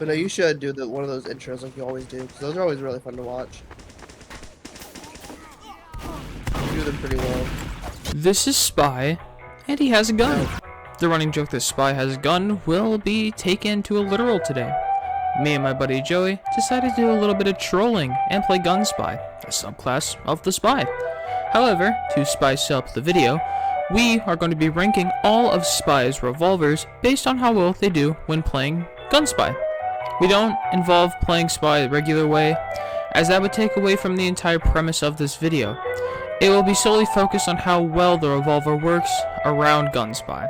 But no, you should do one of those intros like you always do, because those are always really fun to watch. You do them pretty well. This is Spy, and he has a gun. The running joke that Spy has a gun will be taken to a literal today. Me and my buddy Joey decided to do a little bit of trolling and play Gun Spy, a subclass of the Spy. However, to spice up the video, we are going to be ranking all of Spy's revolvers based on how well they do when playing Gun Spy. We don't involve playing Spy the regular way, as that would take away from the entire premise of this video. It will be solely focused on how well the revolver works around Gun Spy.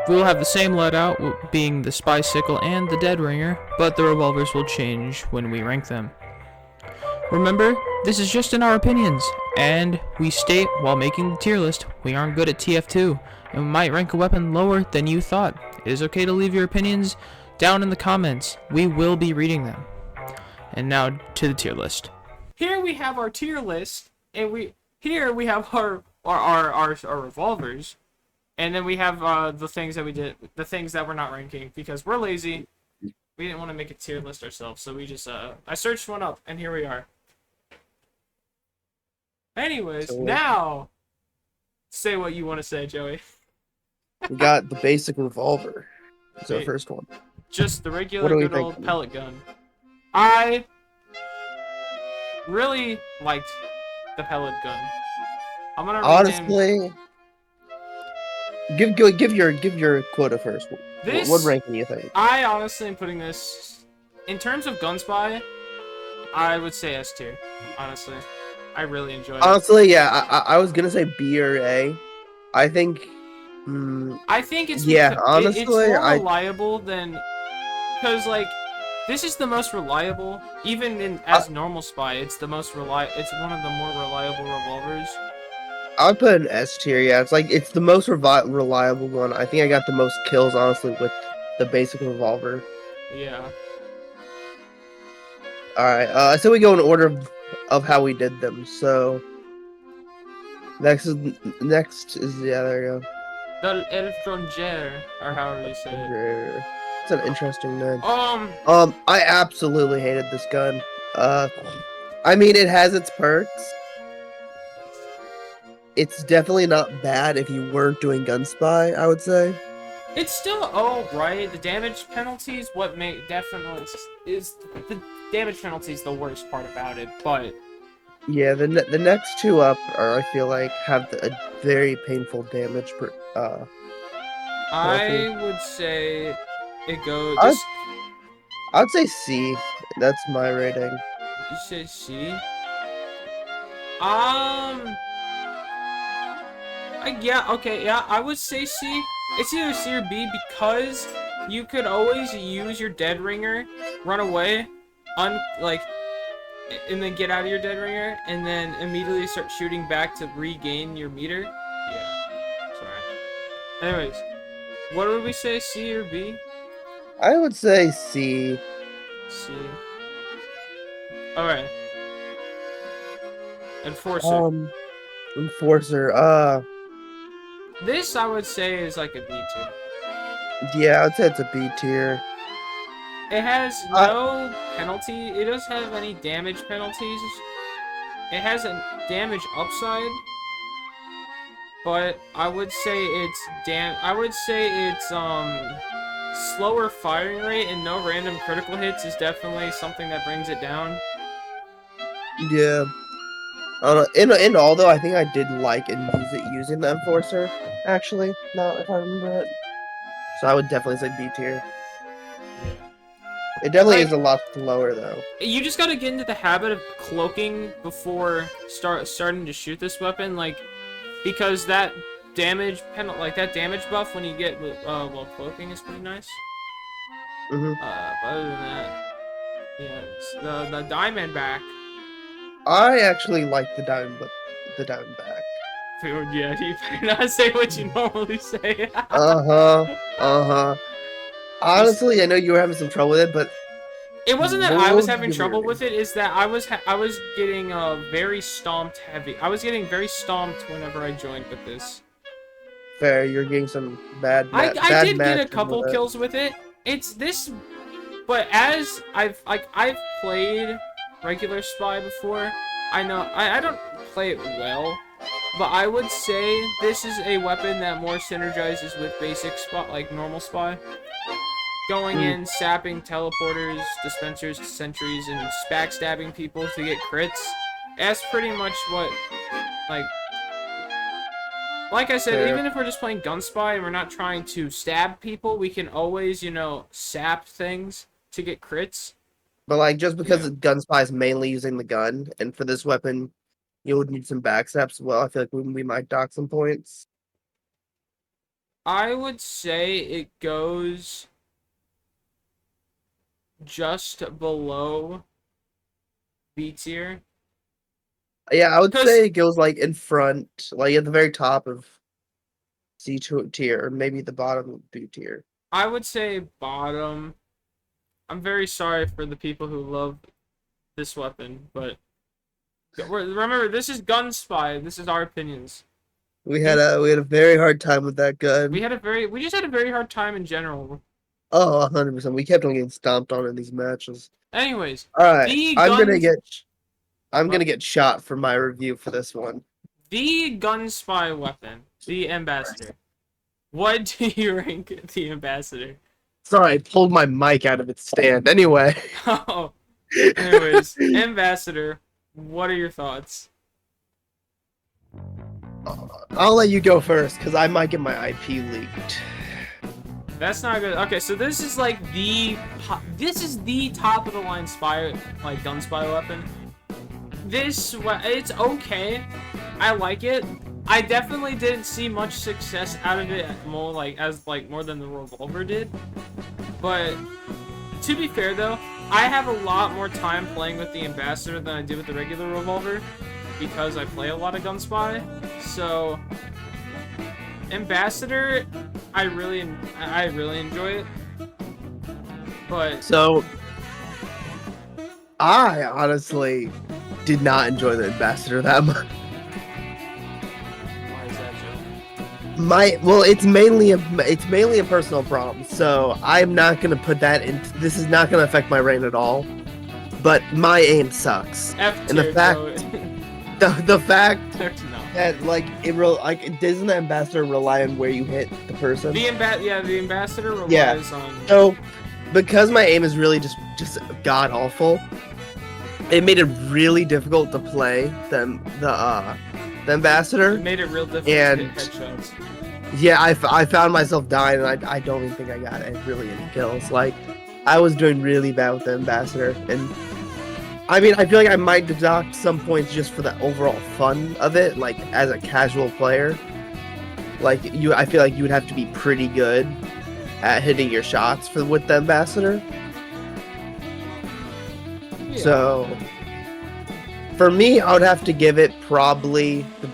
We will have the same loadout, being the Spy Sickle and the Dead Ringer, but the revolvers will change when we rank them. Remember, this is just in our opinions, and we state while making the tier list, we aren't good at TF2, and we might rank a weapon lower than you thought. It is okay to leave your opinions down in the comments. We will be reading them. And now to the tier list. Here we have our tier list, and here we have our revolvers, and then we have the things that we did, the things that we're not ranking because we're lazy. We didn't want to make a tier list ourselves, so we just I searched one up, and here we are. Anyways, now say what you want to say, Joey. We got the basic revolver. It's our first one. Just the regular good old pellet gun. I really liked the pellet gun. I'm gonna honestly give your quota first. What ranking do you think? I honestly am putting this in terms of Gun Spy. I would say S tier. Honestly, I really enjoyed it. Honestly, yeah, I was gonna say B or A. I think. I think it's honestly, it's more reliable than because like this is the most reliable even as normal Spy. It's the most It's one of the more reliable revolvers. I would put an S tier. Yeah, it's the most reliable one. I think I got the most kills honestly with the basic revolver. Yeah. All right. So we go in order of how we did them. So next is yeah. There you go. The El Fronger, or however you say it. It's an interesting name. I absolutely hated this gun. I mean, it has its perks. It's definitely not bad if you weren't doing Gun Spy, I would say. It's still alright. The damage penalties, definitely is the damage penalty is the worst part about it, but yeah, the next two up I feel like have a very painful damage per I would say it goes. I'd say C. That's my rating. You say C? I would say C. It's either C or B because you could always use your Dead Ringer, run away, and then get out of your Dead Ringer, and then immediately start shooting back to regain your meter. Yeah. Sorry. Anyways, what would we say, C or B? I would say C. C. Alright. Enforcer. Enforcer, this, I would say, is like a B tier. Yeah, I'd say it's a B tier. It has no penalty. It doesn't have any damage penalties. It has a damage upside. But I would say it's slower firing rate and no random critical hits is definitely something that brings it down. Yeah. I don't know. In all though, I think I did like and use it using the Enforcer, actually. Now if I remember it. So I would definitely say B tier. It definitely is a lot lower though. You just gotta get into the habit of cloaking before starting to shoot this weapon, because that damage buff when you get cloaking is pretty nice. But other than that, yeah, the Diamondback. I actually like the Diamondback. Dude, yeah, you better not say what you normally say. Honestly, I know you were having some trouble with it, but it wasn't that I was having trouble with it. Is that I was getting very stomped heavy. I was getting very stomped whenever I joined with this. Fair, you're getting some bad. I did get a couple kills with it. It's this But as I've played regular spy before, I know I don't play it well, but I would say this is a weapon that more synergizes with basic spy, like normal spy. Going in, sapping teleporters, dispensers, sentries, and backstabbing people to get crits. That's pretty much what, like I said, Fair. even if we're just playing gun spy and we're not trying to stab people, we can always, you know, sap things to get crits. But like just because Yeah. the gun spy is mainly using the gun, and for this weapon, you would need some backsteps as well. I feel like we might dock some points. I would say it goes just below B tier. Yeah, I would 'Cause- say it goes like in front, like at the very top of tier, or maybe the bottom of B tier. I would say bottom. I'm very sorry for the people who love this weapon, but remember, this is gun spy. This is our opinions. We had a very hard time with that gun. We just had a very hard time in general. Oh, 100%. We kept on getting stomped on in these matches. Anyways, All right, the I'm guns- gonna get shot for my review for this one. the gun spy weapon, the ambassador. What do you rank the ambassador? Sorry, I pulled my mic out of its stand. Anyway, Oh, anyways, ambassador. What are your thoughts? I'll let you go first because I might get my IP leaked. That's not good. Okay, so this is like this is the top of the line spy, like gun spy weapon. It's okay. I like it. I definitely didn't see much success out of it more than the revolver did. But to be fair though, I have a lot more time playing with the ambassador than I do with the regular revolver because I play a lot of gun spy. So ambassador, I really enjoy it. But So, I honestly did not enjoy the ambassador that much. why is that, Joe? It's mainly a personal problem. So I'm not gonna put that in. This is not gonna affect my rain at all. But my aim sucks. F And the tier, fact- Joe. The fact No. that doesn't the ambassador rely on where you hit the person? The ambassador relies Yeah. on. So, because my aim is really just god awful, it made it really difficult to play the ambassador. It made it real difficult And- to hit headshots. Yeah, I found myself dying, and I don't even think I got really any kills. Like, I was doing really bad with the ambassador, and I mean, I feel like I might deduct some points just for the overall fun of it, like as a casual player. Like I feel like you would have to be pretty good at hitting your shots with the ambassador. Yeah. So, for me, I would have to give it probably the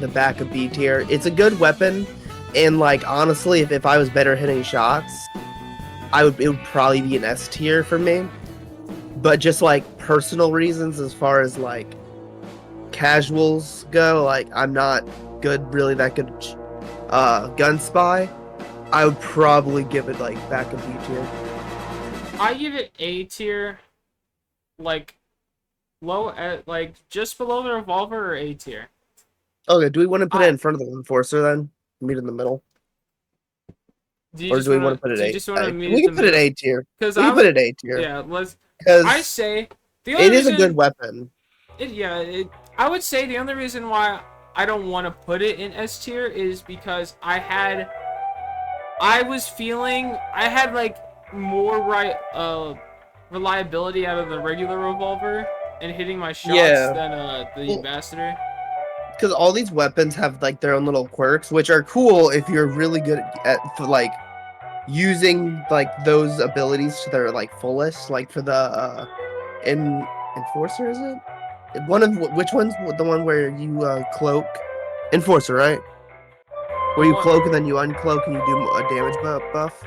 back of B tier. It's a good weapon, and like honestly, if I was better hitting shots, it would probably be an S tier for me. But just like personal reasons, as far as like casuals go, like I'm not that good gun spy. I would probably give it like back of B tier. I give it A tier, like low, like just below the revolver, or A tier. Okay, do we want to put it in front of the enforcer then? Meet in the middle. Or do we want to put it A? We can put it A tier. We can put it A tier. Yeah, Because I say it is a good weapon. I would say the only reason why I don't want to put it in S tier is because I had like more reliability out of the regular revolver and hitting my shots than the ambassador. Because all these weapons have like their own little quirks, which are cool if you're really good at like using like those abilities to their like fullest. Like for the enforcer, is it? Which one's the one where you cloak? Enforcer, right? Where you cloak and then you uncloak and you do a damage buff.